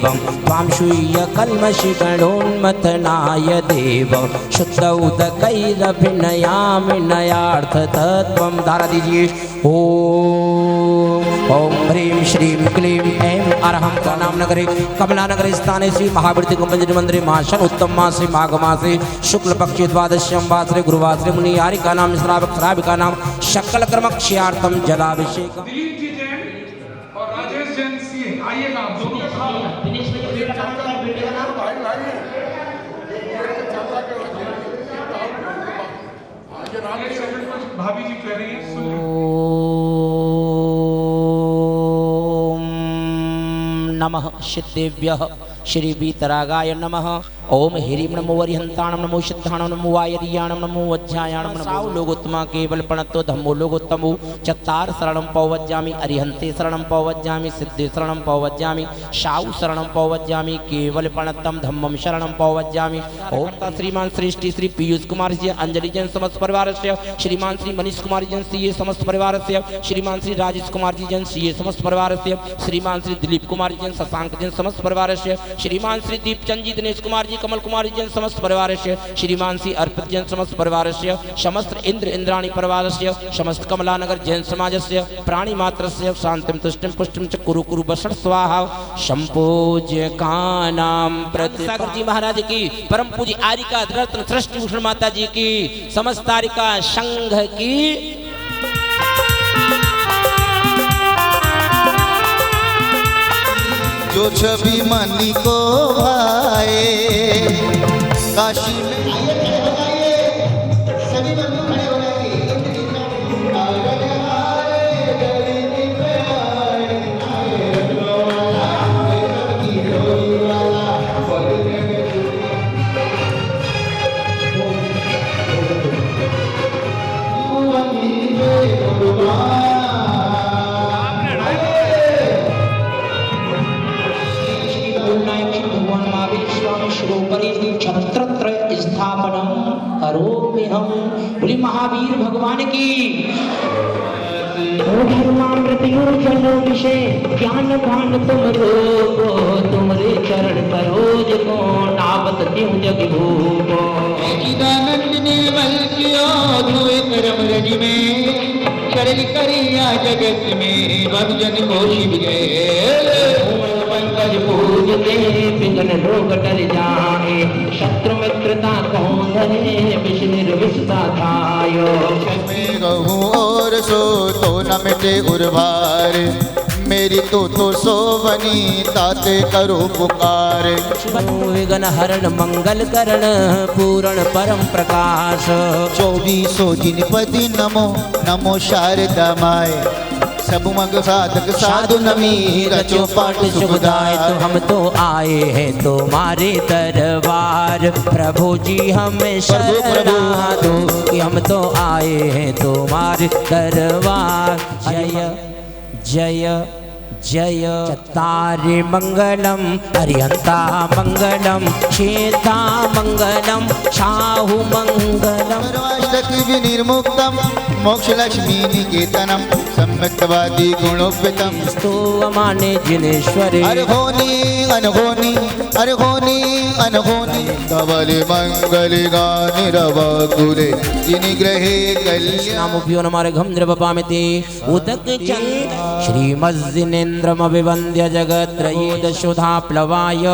देवं त्वां शूय कल्मषिगणोन्मथनाय देव शुद्ध उदकैरभिनयामि नयार्थतत्त्वं। धारा दीजिए। ओम ह्रीं श्रीं क्लीं ऐं अरहं नाम नगरे कमला नगरे स्थाने श्री महावीर गुंबज मंदिरे मासन उत्तम मासे माघ मासे शुक्ल पक्षे द्वादश्यं वासरे गुरुवासरे मुनि यारिका नाम श्रावक श्राविका नाम सकल कर्म क्षयार्थम जलाभिषेक। दिलीप जी जैन और राजेश जैन सी आइएगा आप दोनों। भाभी जी कह रही है नमः सिद्धेभ्यः श्री वीतरागाय नमः। ओम ह्रीं नमो वरिहंताणं नमो सिद्धाणं नमो वायरियाणं नमो वज्रायाणं नमो लोगोत्तमा केवल प्रणतो धम्मो लोगोत्तमो चत्तार शरणं पौवज्जामि अरिहंते शरणं पौवज्जामि सिद्धे शरणं पौवज्जामि साऊ शरणं पौवज्जामि केवल प्रणतम धम्मं शरणं पौवज्जामि। ओम श्रीमान श्रेष्ठी श्री पीयूष कुमार जी अंजलि जैन समस्त परिवार से श्रीमान श्री मनीष कुमार जैन सी समस्त परिवार से श्रीमान श्री राजेश कुमार जी जैन सी समस्त परिवार से श्रीमान श्री दिलीप कुमार जैन शशांक जैन समस्त परिवार से श्रीमान श्री दीपचंद जी दिनेश कुमार जी कमल कुमार जैन समस्त परिवार से श्रीमान श्री अर्पित जैन समस्त परिवार से समस्त इंद्र इंद्राणी परिवार से समस्त कमलानगर जैन समाज से प्राणी मात्र से शांतिम तुष्टिम पुष्टिम च कुरु कुरु बसण स्वाहा संपूज्य कानाम प्रति सागर जी महाराज की परम पूज्य आरिका रत्न सृष्टि भूषण माता जी की समस्त आरिका संघ की जो छवि मन को भाए काशी में सभी बंधु खड़े हो स्थापनम करोमि हम। बोली महावीर भगवान की। धर्मामृत जलो विषय ज्ञान भान तुम रोगो तुमरे चरण सरोज को नावत त्यों जग भोगो। चिदानंद ने बल कियो धुए करम रज में चरल करिया जगत में भगजन को शिव गए। पंकज पूजते विघ्न रोग टल जाए शत्रु मित्रता कौन धरे विष निर्विषता थायो। मैं कहूँ और सो तो न मिटे उर्भार मेरी तो सोवनी ताते करो पुकार। विघ्न हरण मंगल करण पूर्ण परम प्रकाश 24 जिनपति नमो नमो शारदा माय सब मग साधक साधु नमी रचो पाठ सुखदाय। तो हम तो आए हैं तुम्हारे दरबार प्रभु जी हमें शरणा दो कि हम तो आए हैं तुम्हारे दरबार। जय जय जय चत्तारि मंगलम अरिहंता मंगलम शेता मंगलम शाहु मंगलम विनिर्मुक्तम मोक्ष लक्ष्मी निकेतनम सम्यक्तवादी गुणोपेतम स्तोमाने जिनेश्वरे अरघोनी अनघोनी अरघोनी अनघोनी धवल मंगल गान रवकुले जिनिग्रहे कल्याणमुभ्यो नमः घम द्रवपामिति उदक चंद श्रीमज्जिनेन्द्रमभिवन्द्य जगत्रयेद सुधा प्लवाय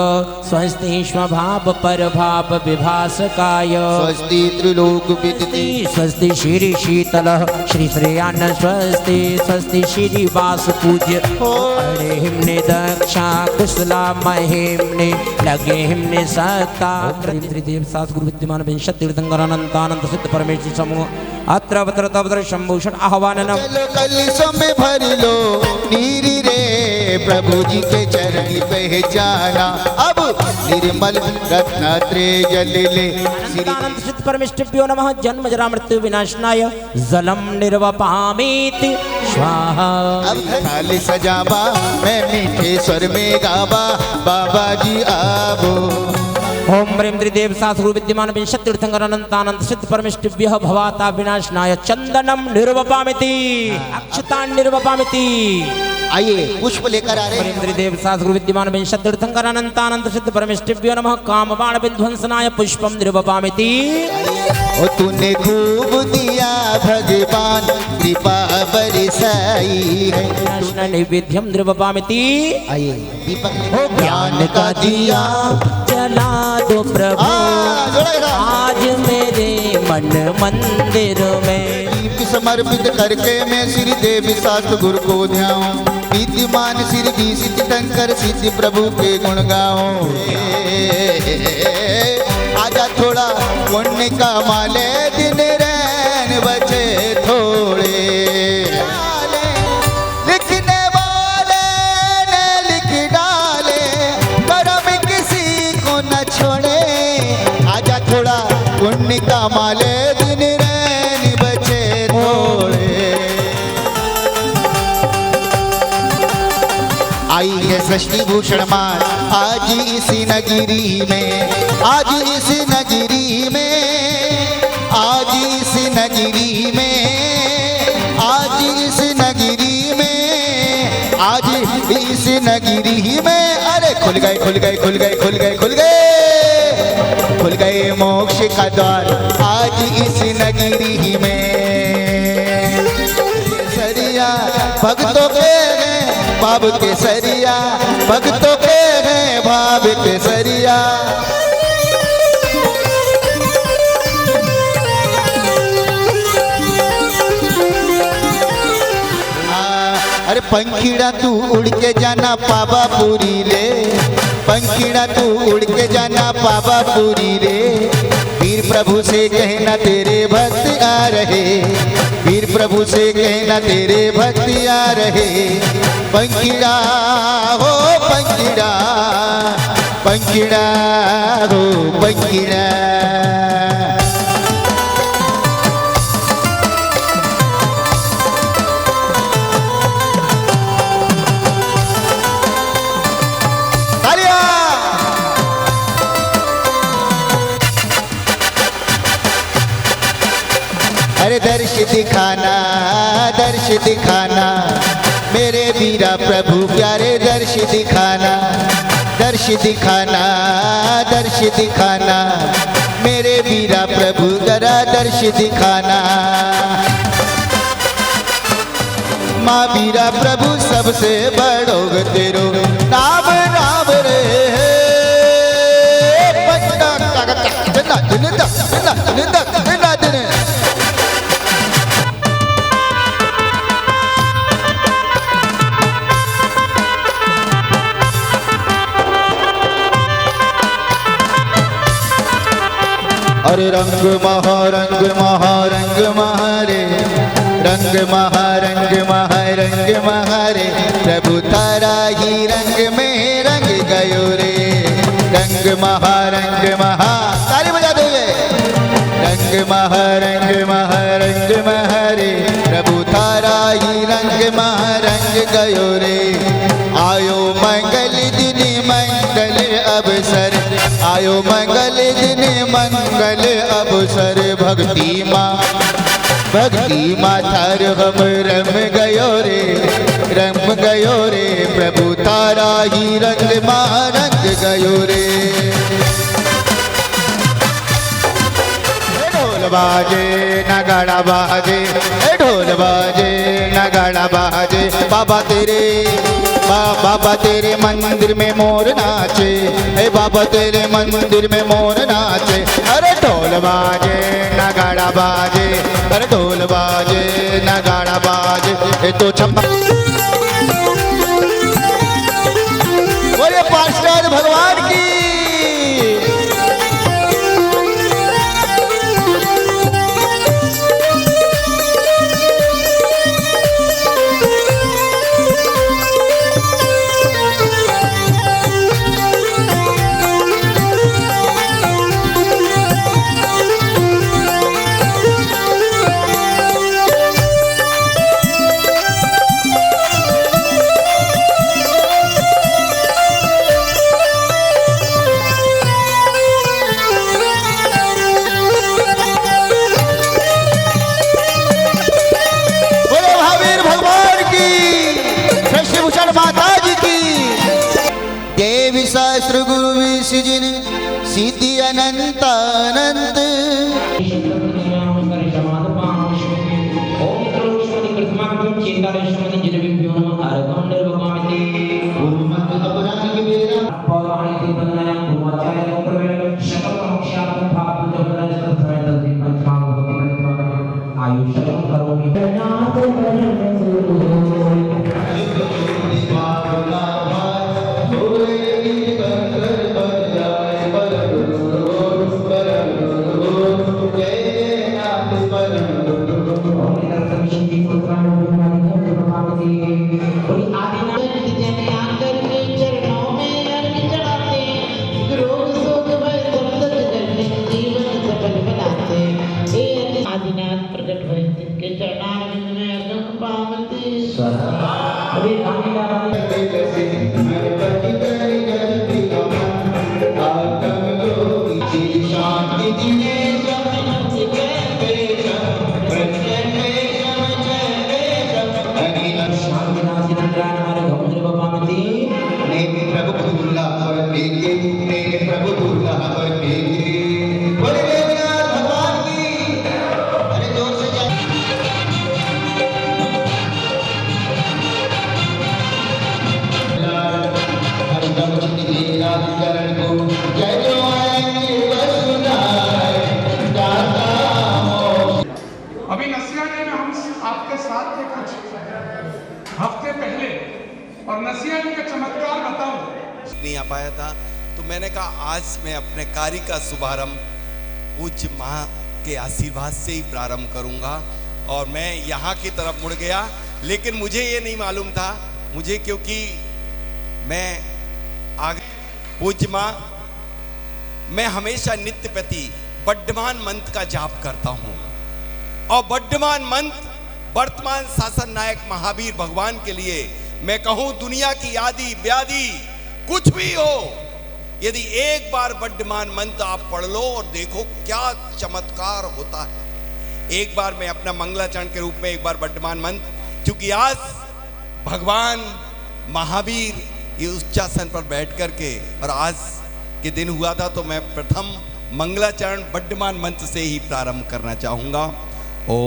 स्वस्ति स्वभाव परभाव विभासकाय स्वस्ति त्रिलोक विदिते स्वस्ति श्री शीतलः श्री श्रेयान स्वस्ति स्वस्ति श्री वास पूज्य अरे हिमने दक्षा कुशला महिमने लगे हिमने सत्ता त्रिदेव सास गुरु विद्यमान विंशति तीर्थंकरानंतानंद सिद्ध परमेश्वर समूह अत्र अवतर शंभूषण आह्वाननम कलशों में भर लो नीरी रे प्रभु जी के चरण पहचाना अब निर्मल रत्नात्रेय जल ले अनंत सिद्ध परमेष्ठिभ्यो नमः जन्म जरा मृत्यु विनाशनाय जलम निर्वपामीति स्वाहा। अब थाल सजावा मैं मीठे स्वर में गावा बाबा जी आवो। ओम प्रेम त्रिदेव सासुर विद्यमान विंशति तीर्थंकरानंतानंद सिद्ध परमेष्ठिभ्यः भवाता विनाशनाय चंदनम निर्वपामिति अक्षतान निर्वपामिति। आइए पुष्प लेकर आ रहे हैं। इंद्र देव शास्त्र विद्यमान विंशत तीर्थंकर अनंतानंत सिद्ध परमेष्टिभ्यो नमः काम बाण विध्वंसनाय पुष्पम निर्वपामिति। ओ तूने खूब दिया भगवान कृपा बरसाई है। कृष्ण नैवेद्यम निर्वपामिति। आइए दीपक हो ज्ञान का दिया जला दो प्रभु आज मेरे मन मंदिर में। दीप समर्पित करके मैं श्री देव शास्त्र गुरु को ध्याऊं, विद्यमान श्री जी सिद्धंकर सिद्धि प्रभु के गुण गाऊं। आजा थोड़ा पुण्य का माले दिन रैन बचे थोड़े। लिखने वाले ने लिख डाले करम किसी को न छोड़े। आजा थोड़ा पुण्य का माले दिन रैन बचे थोड़े। आई है षष्ठी भूषण मान आज इसी नगरी में, आज इस नगरी में, आज इस नगरी में, आज इस नगरी में, आज इस नगरी में। अरे खुल गए खुल गए खुल गए खुल गए खुल गए खुल गए मोक्ष का द्वार आज इस नगरी में। सरिया भक्तों के भाव के सरिया, भक्तों के हैं भाव के सरिया। अरे पंखीड़ा तू उड़ के जाना पावा पूरी रे, पंखीड़ा तू उड़ के जाना पावा पूरी रे। वीर प्रभु से कहना तेरे भक्त आ रहे, वीर प्रभु से कहना तेरे भक्त आ रहे। पंखीड़ा हो पंखीड़ा, पंखीड़ा हो पंखीड़ा। अरे दर्श दिखाना, दर्श दिखाना मेरे वीरा प्रभु प्यारे, दर्श दिखाना, दर्श दिखाना, दर्श दिखाना मेरे वीरा प्रभु जरा दर्श दिखाना। माँ वीरा प्रभु सबसे बड़ोग तेरो नाम नाम रे। अरे रंग महारंग महारंग महारे, रंग महारंग महारंग महारे। प्रभु तारा ही रंग में रंग गयो रे। रंग महारंग महा ताली बजा दोगे। रंग महारंग महारंग महारे। प्रभु तारा ही रंग महारंग गयो रे। आयो मंगल दिन मंगल अवसर, आयो मंगल दिन मंगल अवसर। भक्ति माँ, भक्ति माँ थार हम रम गयो रे, रम गयो रे। प्रभु तारा ही रंग माँ रंग गयो रे। ढोल बाजे नगाड़ा बाजे, ढोल बाजे नगाड़ा बाजे। बाबा तेरे, बाबा तेरे मंदिर में मोर नाचे, हे बाबा तेरे मंदिर में मोर नाचे। अरे ढोल बाजे नगाड़ा बाजे, अरे ढोल बाजे नगाड़ा बाजे। ये तो छप्पा बोले पास्टर भगवान की। जिन सिद्धि अनंत अनंत। अभी नसियानी में हम आपके साथ थे कुछ हफ्ते पहले और नसियानी का चमत्कार बताऊं। नहीं आ पाया था तो मैंने कहा आज मैं अपने कार्य का शुभारंभ पूज्य माँ के आशीर्वाद से ही प्रारंभ करूंगा। और मैं यहाँ की तरफ मुड़ गया, लेकिन मुझे ये नहीं मालूम था, मुझे क्योंकि मैं आगे पूज्य माँ, मैं हमेशा नित्य प्रति वर्धमान मंत्र का जाप करता हूँ और वर्धमान मंत्र वर्तमान शासन नायक महावीर भगवान के लिए मैं कहूं दुनिया की आदि व्याधि कुछ भी हो, यदि एक बार वर्धमान मंत्र आप पढ़ लो और देखो क्या चमत्कार होता है। एक बार मैं अपना मंगलाचरण के रूप में एक बार वर्धमान मंत्र, क्योंकि आज भगवान महावीर ये उच्चासन पर बैठ करके और आज के दिन हुआ था, तो मैं प्रथम मंगलाचरण वर्धमान मंत्र से ही प्रारंभ करना चाहूंगा। ओम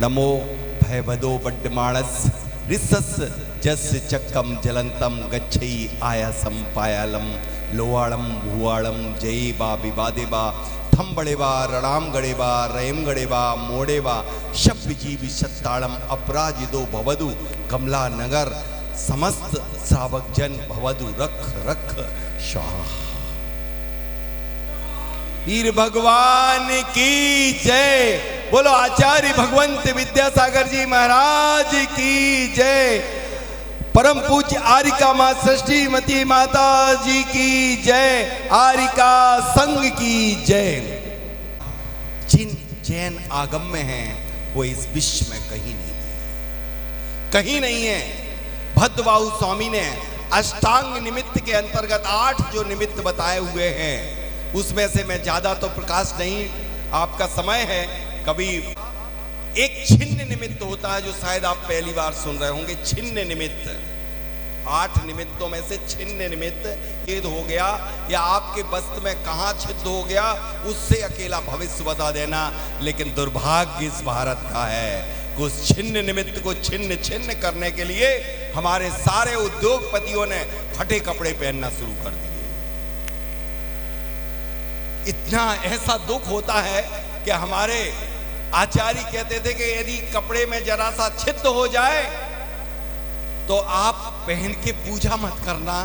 नमो भयवदो वर्धमानस ऋसस जस चक्कम जलंतम गच्छई आयासम पायालम लोहाड़म भुवाड़म जय बा विवादे बा थम बड़े बा रणाम गड़े बा रयम गड़े बा मोड़े बा शब्द जीव सत्ताड़म अपराजिदो भवदु कमला नगर समस्त श्रावक जन भवदु रख रख स्वाहा। वीर भगवान की जय। बोलो आचार्य भगवंत विद्यासागर जी महाराज की जय। परम पूज्य आरिका मां सृष्टि मती माता जी की जय। आरिका संघ की जय। जिन जैन आगम में हैं वो इस विश्व में कहीं नहीं है। भद्रबाहु स्वामी ने अष्टांग निमित्त के अंतर्गत 8 जो निमित्त बताए हुए हैं उसमें से मैं ज्यादा तो प्रकाश नहीं, आपका समय है, कभी एक छिन्न निमित्त होता है जो शायद आप पहली बार सुन रहे होंगे। छिन्न निमित्त, 8 निमित्तों में से छिन्न निमित्त छेद हो गया या आपके वस्त्र में कहां छिद्र हो गया उससे अकेला भविष्य बता देना। लेकिन दुर्भाग्य इस भारत का है, उस छिन्न निमित्त को छिन्न छिन्न करने के लिए हमारे सारे उद्योगपतियों ने फटे कपड़े पहनना शुरू कर दिए। इतना ऐसा दुख होता है कि हमारे आचार्य कहते थे कि यदि कपड़े में जरा सा छिद्र हो जाए तो आप पहन के पूजा मत करना,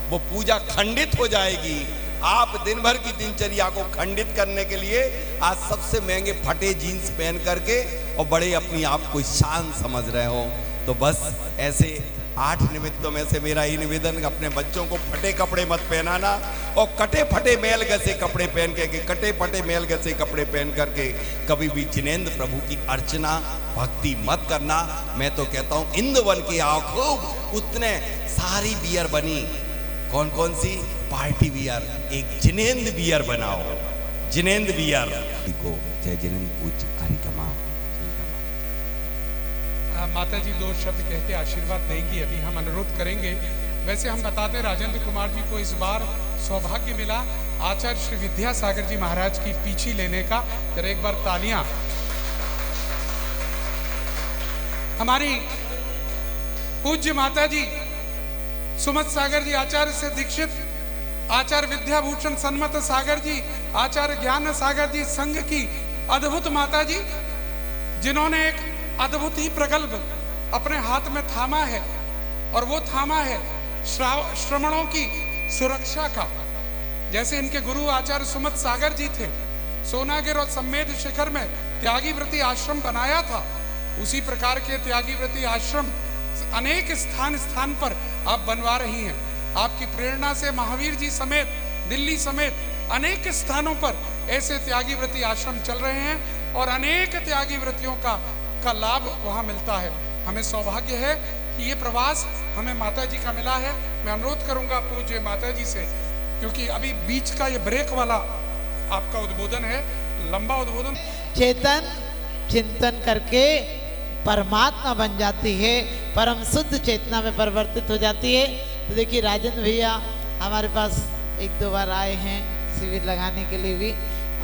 वो पूजा खंडित हो जाएगी। आप दिन भर की दिनचर्या को खंडित करने के लिए आज सबसे महंगे फटे जीन्स पहन करके और बड़े अपनी आप को शान समझ रहे हो। तो बस ऐसे 8 निमित्तों में से मेरा ये निवेदन, अपने बच्चों को फटे कपड़े मत पहनाना और कटे फटे मेल गसे कपड़े पहन के कटे फटे मेल गसे कपड़े पहन करके कभी भी जिनेंद्र प्रभु की अर्चना भक्ति मत करना। मैं तो कहता हूँ इंद्रवन की आओ खूब, उतने सारी बियर बनी, कौन कौन सी पार्टी बियर, एक जिनेंद्र बियर बनाओ, जिनेंद्र बियर को। जय जिनेंद्र पूज्य आरिका मां। माता जी दो शब्द कह के आशीर्वाद देंगी, अभी हम अनुरोध करेंगे। वैसे हम बताते राजेंद्र कुमार जी को इस बार सौभाग्य मिला आचार्य श्री विद्यासागर जी महाराज की पीछी लेने का। जरा एक बार तालियां। हमारी पूज्य माता जी सुमत सागर जी आचार्य से दीक्षित, आचार्य विद्याभूषण सन्मत सागर जी, आचार्य ज्ञान सागर जी संघ की अद्भुत माता जी, जिन्होंने एक अद्भुत ही प्रकल्प अपने हाथ में थामा है, और वो थामा है श्रमणों की सुरक्षा का। जैसे इनके गुरु आचार्य सुमत सागर जी थे, सोनागिर और सम्मेद शिखर में त्यागी व्रती आश्रम बनाया था, उसी प्रकार के त्यागी व्रती आश्रम अनेक स्थान स्थान पर आप बनवा रही हैं। आपकी प्रेरणा से महावीर जी समेत, दिल्ली समेत अनेक स्थानों पर ऐसे त्यागी व्रती आश्रम चल रहे हैं, और अनेक त्यागी व्रतियों का लाभ वहाँ मिलता है। हमें सौभाग्य है कि ये प्रवास हमें माता जी का मिला है। मैं अनुरोध करूंगा पूज्य माता जी से, क्योंकि अभी बीच का ये ब्रेक वाला आपका उद्बोधन है, लंबा उद्बोधन। चेतन चिंतन करके परमात्मा बन जाती है, परम शुद्ध चेतना में परिवर्तित हो जाती है। तो देखिए राजेंद्र भैया हमारे पास एक दो बार आए हैं शिविर लगाने के लिए भी।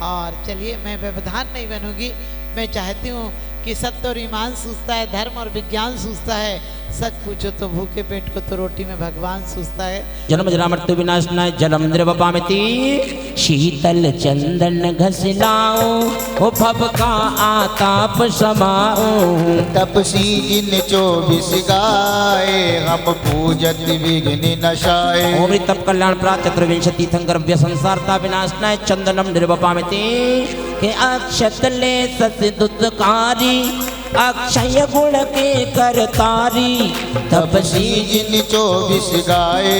और चलिए, मैं व्यवधान नहीं बनूंगी। मैं चाहती हूँ कि सत्य और ईमान सूझता है, धर्म और विज्ञान सूझता है। सच पूछो तो भूखे पेट को तो रोटी में भगवान सूझता है। जन्म जरा मृत्यु विनाशनाय जलम द्रवपामिति, शीतल चंदन घसलाओ ओ भव का आताप समाओ। तपसी जिन 24 गाए, हम पूजत विघ्न नशाए। ओम तप कल्याण प्राप्त चतुर्विंशति संगर्भ्य संसारता विनाशनाय चंदनम द्रवपामिति, के अक्षतले ससिदुतकारी अक्षय गुण के करतारी। तपसी जिन 24 गाए,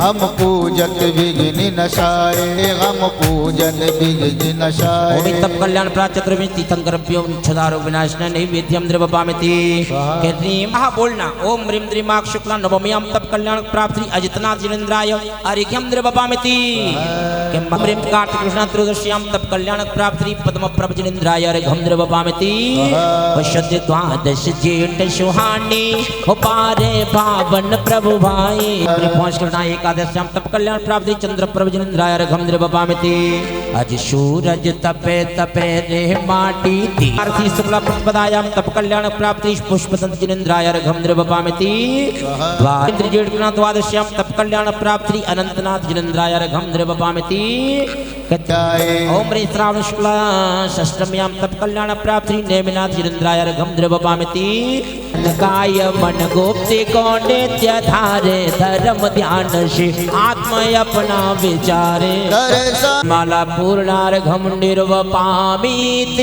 हम पूजत विघ्न नशाए। हम पूजन विघ्न नशाए। ओम तप कल्याण प्राप्त चतुर्विंशति संगर्भ्यो क्षुधारो विनाशनाय नैवेद्यम द्रवपामिति। कहती महा बोलना ओम ह्रीम द्रीमाक शुक्ला नवम्याम तप कल्याण प्राप्ति अजितनाथ जिनेन्द्राय अर्घ्यम द्रवपामिति। के ह्रीम कार्तिक कृष्ण त्रयोदश्याम तप कल्याण प्राप्ति पद्म प्रभ जिनेन्द्राय अर्घ्यम द्रवपामिति। पश्यति द्वादश जेठ सुहानी हो पारे पावन प्रभु भाई। पहुंच करना एकादश्याम तप कल्याण प्राप्ति चंद्र प्रभ जिनेन्द्राय अर्घ्यम द्रवपामिति। अज सूरज तपे तपे रे माटी दी। आरती शुक्ला प्रतिपदायाम तप कल्याण प्राप्ति पुष्पदंत जिनेन्द्राय अर्घ्यम द्रवपामिति। द्वादश जेठ द्वादश्याम तप कल्याण प्राप्ति अनंतनाथ जिनेन्द्राय अर्घ्यम द्रवपामिति। ओम रे श्रावण शुक्ला षष्टम्याम तप कल्याण प्राप्ति नेमिनाथ जिनेन्द्राय अर्घ्यम द्रवपामिति। गाय मन गोप्ति को नित्य धारे, धर्म ध्यान से आत्म अपना विचारे। माला पूर्णार्घ्यम निर्वपामित।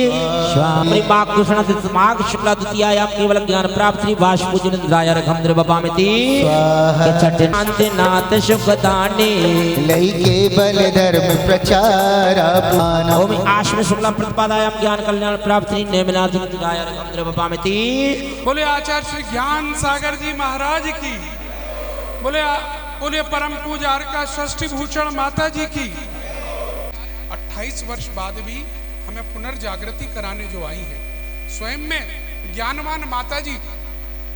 स्वामी कृष्ण माघ शुक्ला द्वितीयायाम केवल ज्ञान प्राप्ति वाष्पु जिनेन्द्राय अर्घ्यम द्रवपामिति। नाथ सुखदानी लई केवल धर्म प्रचार। ओम आश्विन शुक्ला प्रतिपदायाम ज्ञान कल्याण प्राप्ति नेमिनाथ जिनेन्द्राय अर्घ्यम द्रवपामिति। बोले आचार्य श्री ज्ञान सागर जी महाराज की, बोले परम पूजा का षष्ठी भूषण माता जी की। 28 वर्ष बाद भी हमें पुनर्जागृति कराने जो आई है, स्वयं में ज्ञानवान माता जी,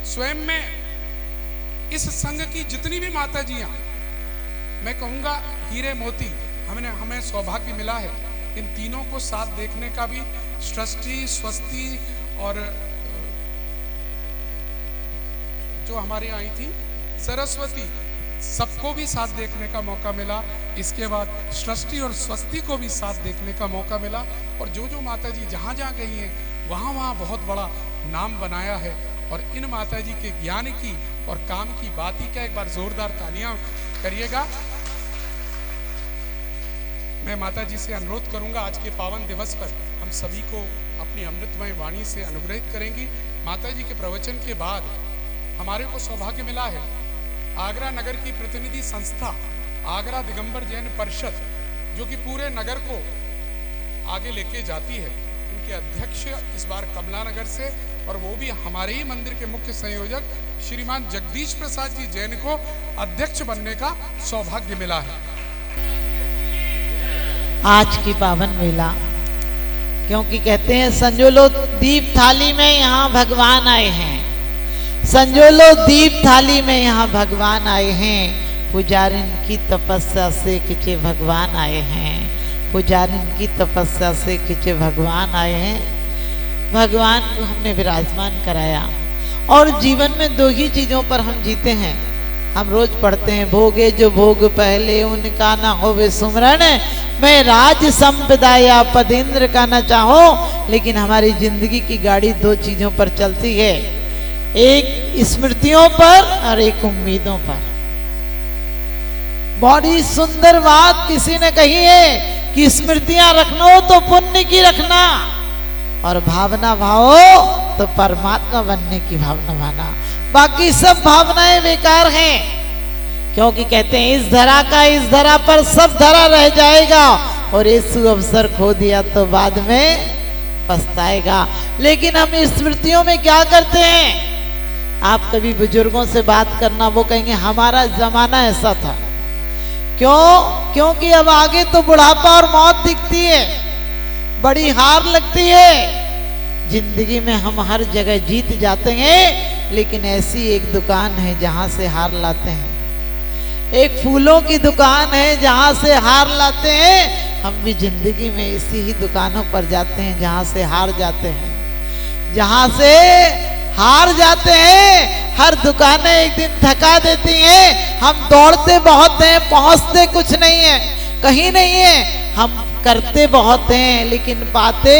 स्वयं में इस संघ की जितनी भी माता जियां, मैं कहूंगा हीरे मोती, हमें सौभाग्य मिला है इन तीनों को साथ देखने का भी। सृष्टि, स्वस्ति और जो हमारे आई थी सरस्वती, सबको भी साथ देखने का मौका मिला। इसके बाद सृष्टि और स्वस्ति को भी साथ देखने का मौका मिला। और जो माता जी जहाँ जहाँ गई हैं वहाँ बहुत बड़ा नाम बनाया है। और इन माता जी के ज्ञान की और काम की बात ही क्या, एक बार जोरदार तालियां करिएगा। मैं माता जी से अनुरोध करूंगा आज के पावन दिवस पर हम सभी को अपनी अमृतमय वाणी से अनुग्रहित करेंगी। माता जी के प्रवचन के बाद हमारे को सौभाग्य मिला है आगरा नगर की प्रतिनिधि संस्था आगरा दिगंबर जैन परिषद, जो कि पूरे नगर को आगे लेके जाती है, उनके अध्यक्ष इस बार कमला नगर से, और वो भी हमारे ही मंदिर के मुख्य संयोजक श्रीमान जगदीश प्रसाद जी जैन को अध्यक्ष बनने का सौभाग्य मिला है। आज की पावन मेला, क्योंकि कहते हैं संजो लो दीप थाली में यहाँ भगवान आए हैं। संजोलो दीप थाली में यहाँ भगवान आए हैं। पुजारिन की तपस्या से खिंचे भगवान आए हैं। पुजारिन की तपस्या से खिंचे भगवान आए हैं। भगवान को हमने विराजमान कराया। और जीवन में दो ही चीजों पर हम जीते हैं। हम रोज पढ़ते हैं, भोगे जो भोग पहले उनका ना होवे सुमरण, मैं राज संपदाया पद इंद्र का न चाहो। लेकिन हमारी जिंदगी की गाड़ी दो चीजों पर चलती है, एक स्मृतियों पर और एक उम्मीदों पर। बड़ी सुंदर बात किसी ने कही है कि स्मृतियां रखना तो पुण्य की रखना, और भावना भाओ तो परमात्मा बनने की भावना भाना। बाकी सब भावनाएं बेकार हैं, क्योंकि कहते हैं इस धरा का इस धरा पर सब धरा रह जाएगा, और यीशु अवसर खो दिया तो बाद में पछताएगा। लेकिन हम स्मृतियों में क्या करते हैं? आप कभी बुजुर्गों से बात करना, वो कहेंगे हमारा जमाना ऐसा था। क्यों? क्योंकि अब आगे तो बुढ़ापा और मौत दिखती है, बड़ी हार लगती है। जिंदगी में हम हर जगह जीत जाते हैं, लेकिन ऐसी एक दुकान है जहां से हार लाते हैं। एक फूलों की दुकान है जहां से हार लाते हैं। हम भी जिंदगी में इसी ही दुकानों पर जाते हैं जहां से हार जाते हैं। जहां से हार जाते हैं, हर दुकानें एक दिन थका देती हैं। हम दौड़ते बहुत हैं, पहुंचते कुछ नहीं है, कहीं नहीं है। हम करते बहुत हैं, लेकिन पाते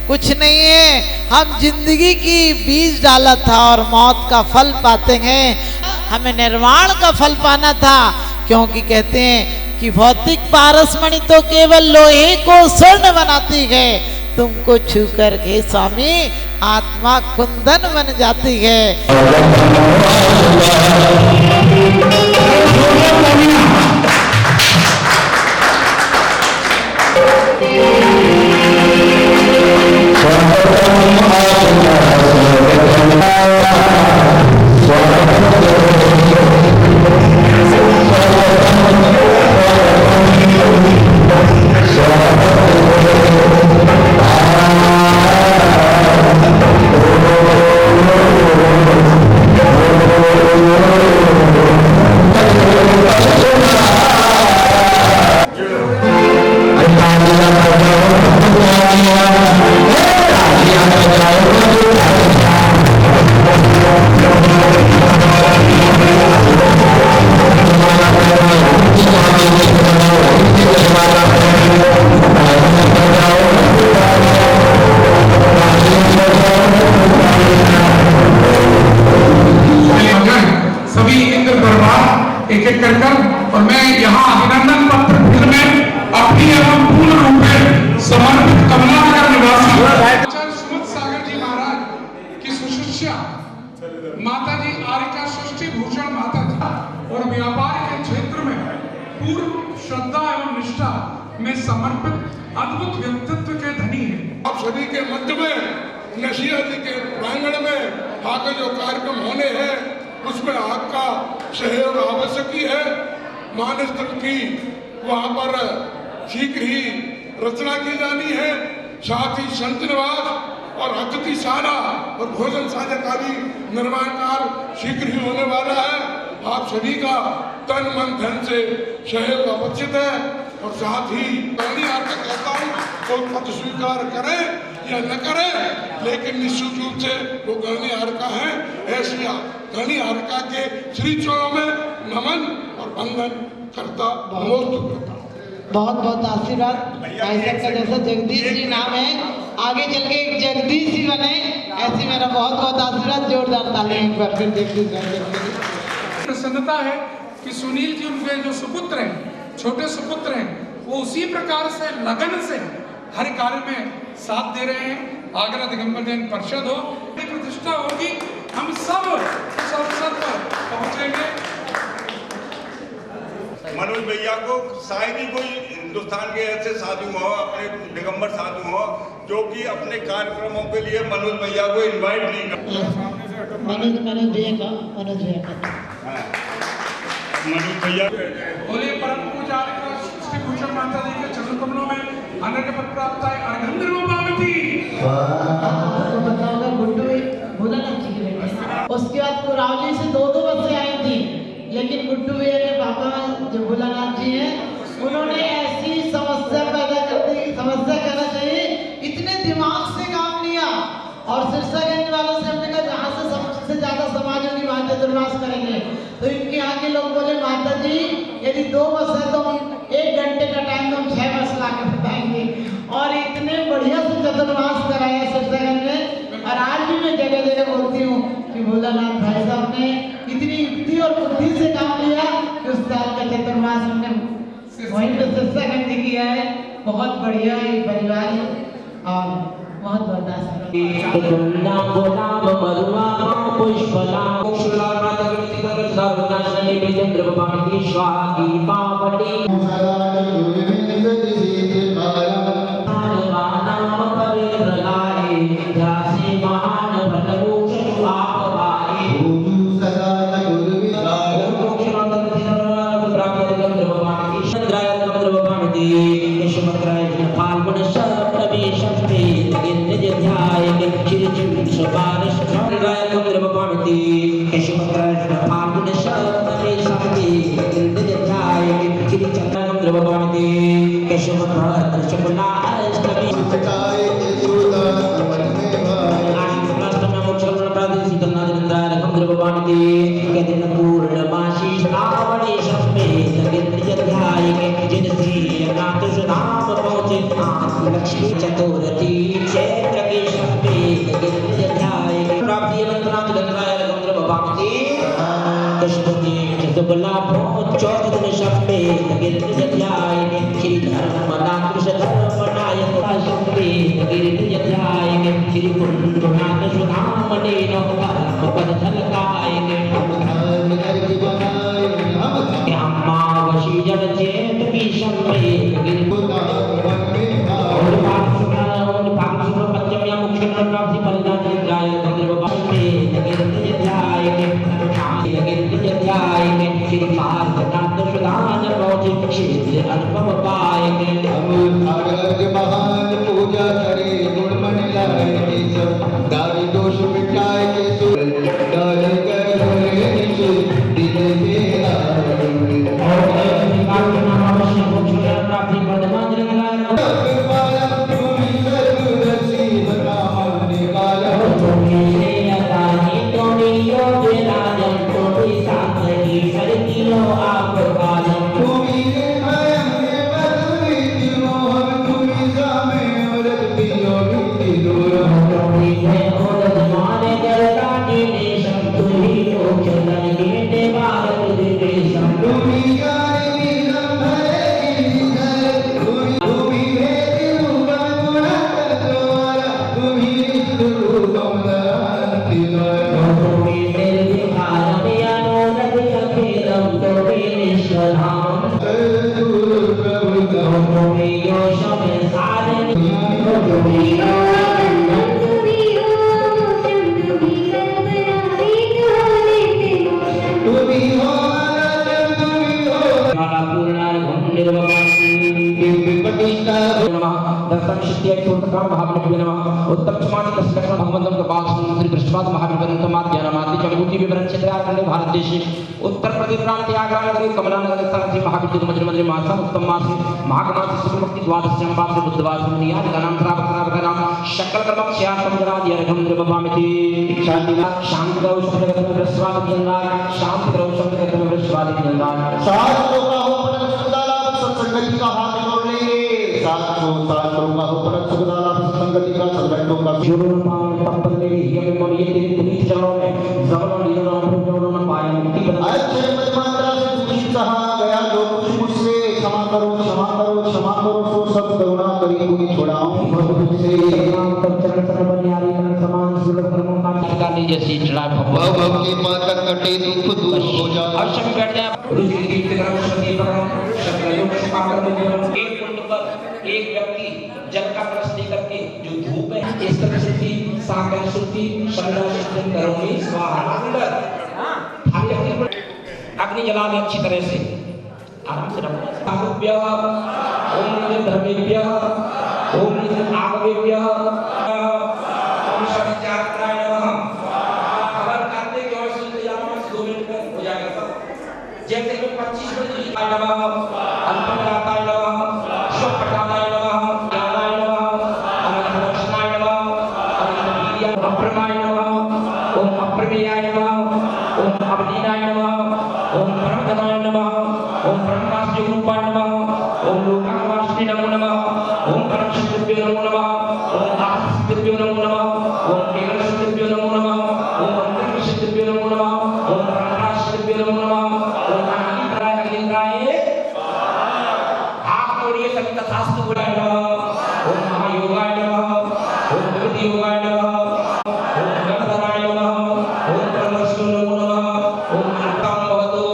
कुछ नहीं है। हम जिंदगी की बीज डाला था और मौत का फल पाते हैं। हमें निर्वाण का फल पाना था, क्योंकि कहते हैं कि भौतिक पारसमणि तो केवल लोहे को स्वर्ण बनाती है, तुमको छू करके स्वामी आत्मा कुंदन बन जाती है। और मैं यहाँ अभिनंदन पत्र फिर में अपनी एवं पूर्ण रूप में समर्पित कमलानगर निवासी आचार्य सुमत सागर जी महाराज की सुशिष्या माता जी आरिका षष्ठी भूषण माता जी और व्यापार के क्षेत्र में पूर्ण श्रद्धा एवं निष्ठा में समर्पित अद्भुत व्यक्तित्व के धनी है। आप सभी के मध्य में नशिया जी के प्रांगण में आगे जो कार्यक्रम होने हैं उसमें आपका सहयोग आवश्यक ही है। मानस तक की वहाँ पर शीघ्र ही रचना की जानी है। साथ ही संत निवास और अतिथिशाला और भोजन साझा का भी निर्माण कार्य शीघ्र ही होने वाला है। आप सभी का तन मन धन से सहयोग अपेक्षित है। और साथ ही पहली आपको कहता हूँ कोई पद स्वीकार करे या न करे, लेकिन निश्चित रूप से वो गणनी हारका है। ऐसी गणनी हारका के श्री चरणों में नमन और वंदन करता बहुत बहुत आशीर्वाद। भाई साहब का जैसा जगदीश जी नाम है, आगे चल के एक जगदीश जी बने, ऐसी मेरा बहुत बहुत आशीर्वाद। जोरदार तालियां एक बार फिर जगदीश भाई के लिए। प्रसन्नता है कि सुनील जी उनके जो सुपुत्र हैं, छोटे सुपुत्र हैं, वो उसी प्रकार से लगन से हर कार्य में साथ दे रहे हैं। आगरा दिगंबर जैन परिषद हो, प्रतिष्ठा होगी, हम सब इस अवसर पर पहुंचेंगे। मनोज भैया को शायद ही कोई हिंदुस्तान के ऐसे साधु हो, अपने दिगंबर साधु हो, जो कि अपने कार्यक्रमों के लिए मनोज भैया को इनवाइट नहीं करते। मनोज भैया का मनोज भैया बोले परम पूजा श्री भूषण माता जी के चरण कमलों में अनर्घ्य पद प्राप्त है। अर्घ्य रूपावती आपको पता होगा गुड्डू एक भोलानाथ जी के बेटे, उसके बावली से 2-2 बसें आई थी, लेकिन गुड्डू भैया के पापा जो भोलानाथ जी हैं, उन्होंने ऐसी समस्या पैदा कर दी, समस्या कहना चाहिए, इतने दिमाग से काम लिया। और सिरसागंज वालों से हमने कहा जहाँ से सबसे ज़्यादा समाज होगी वहाँ चतुर्मास करेंगे। तो इनके यहाँ के लोग बोले माता जी यदि 2 बस है तो हम 1 घंटे का टाइम तो हम 6 बस ला के बताएंगे। और इतने बढ़िया से चतुर्मास कराया सिरसागंज में। और आज भी मैं जगह जगह बोलती हूँ कि भोलानाथ भाई साहब ने इतनी युक्ति और बुद्धि से काम लिया कि उस साल का चतुर्मास हमने वहीं पे सिरसागंज किया है। बहुत बढ़िया ये परिवार है और बहुत बर्दाश्त लक्ष्मी चतुर्थी क्षेत्र की उत्तर प्रदेश प्रांत याग्राम नगरी कमला नगर स्थान से महाविद्युत मंदिर मंदिर मासा उत्तम मासे माघ मास शुक्ल पक्ष द्वादश अमावास से बुधवार से नियाद का नाम श्रावक का नाम शकल कर्म क्षयातम जरा दिया रघम निर्भवामिति शांति शांति का उष्ण गत में विश्वास जंगाल शांति का उष्ण गत में विश्वास जंगाल शास्त्रों का हो परम सुखदाला सत्संगति का हाथ जोड़ ले शास्त्रों का हो परम सुखदाला सत्संगति का सदगंडों का जुर्म पावन तपन मेरी हिय में ये तेरे पुनीत चरणों में जबरों लीलों जोड़ों में पाया मुक्ति बना अच्छे मात्रा से दुखी कहा गया जो कुछ मुझसे क्षमा करो सो सब करुणा करी कोई छोड़ाऊं भगवत से नाम तब चरण चरण बनियारी मन समान सुलभ कर्मों का का लीजिए सीट चढ़ा भव की माता कटे दुख दूर हो जाए अवश्य में बैठ जाए ऋषि कीर्ति कर्म सती परम शक्तियोग शुभाकर में एक कुंड पर एक व्यक्ति जल का कलश लेकर के जो धूप है इस तरह से थी सागर सुरती शरदा चिंतन करोगी स्वाहा अंदर अग्नि जला दे अच्छी तरह से आराम से रखो साधुभ्यः ओम नमः धर्मेभ्यः ओम नमः आगवेभ्यः ओम शक्तिजात्राय नमः खबर करते कि और सुनते जाओ जैसे में 25 बजे नमः अल्पनाथाय नमः स्वपटानाय नमः ज्ञानाय नमः अनंतलक्षणाय नमः अनंतवीर्याय अप्रमाय नमः ओम अप्रमेयाय नमः ओम अवनीनाय नमः ओम परमधनाय नमः ओम ब्रह्मास्मि रूपाय नमः ओम लोकावासिने नमो नमः ओम परमशक्तिभ्यो नमो नमः ओम आदिशक्तिभ्यो नमो नमः ओम केवलशक्तिभ्यो नमो नमः ओम अंतरिक्षशक्तिभ्यो नमो नमः ओम ब्रह्माशक्तिभ्यो नमो नमः ओम अनिन्द्राय हाथ जोड़िए सभी तथास्तु बोलाय नमः ओम महायोगाय नमः ओम विभूति योगाय नमः ओम गणधराय नमः ओम परमेश्वर नमो नमः ओम अनंतं भवतु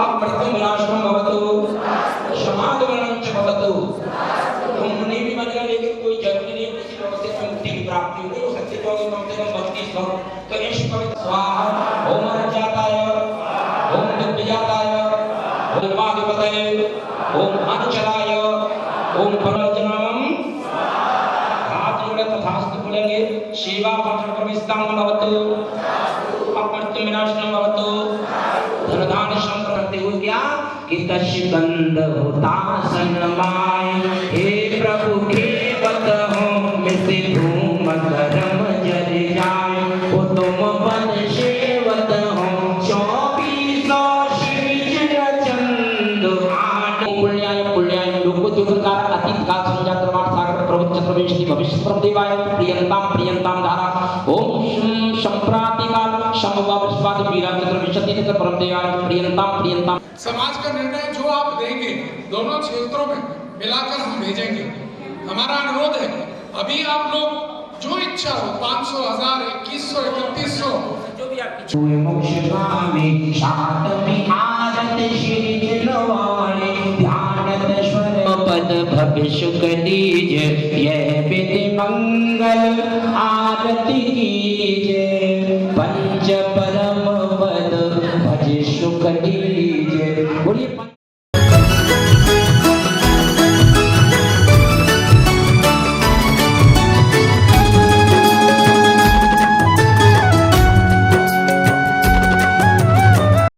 अमृतं विनाशनं भवतु समाधुमनं च भवतु। तुम नहीं भी बन गए लेकिन कोई जरूरी नहीं किसी व्यवस्थित मुक्ति की प्राप्ति हो सकती तो कम से कम भक्ति करो तो ऐसी पवित्र स्वाहा ओम अरजाताय ओम दिव्याताय ओम वादिपतये ओम अनचलाय ओम परमजनमं हाथ जोड़े तथास्तु बोलेंगे शिवा पाठन प्रविष्टां भवतु अपमृत्यु विनाशनं भवतु धनधान्य संप्रति हो गया कि कश्य गंध होता सन्माय हे प्रभु खेवत हो मिसे धूम करम जल जाय वो तुम पद सेवत हो 24 शीज चंद आन पुण्याय पुण्याय लोक दुर्गार अतीत काल संजात प्रमाण सागर प्रवचन प्रवेशि भविष्य प्रदेवाय प्रियंताम धारा ओम संप्रातिकाल समवावस्वाद वीराचंद्र विशतित परमदेवाय प्रियंताम समाज का निर्णय जो आप देंगे दोनों क्षेत्रों में मिलाकर हम भेजेंगे। हमारा अनुरोध है अभी आप लोग जो इच्छा हो 500, 1000, 2100, 3100 जो भी आपकी मोक्षगामी शांतमी आनंद श्री जिलवाणी ध्यानत स्वर पद भविष्य कलीज यह विधि मंगल आरती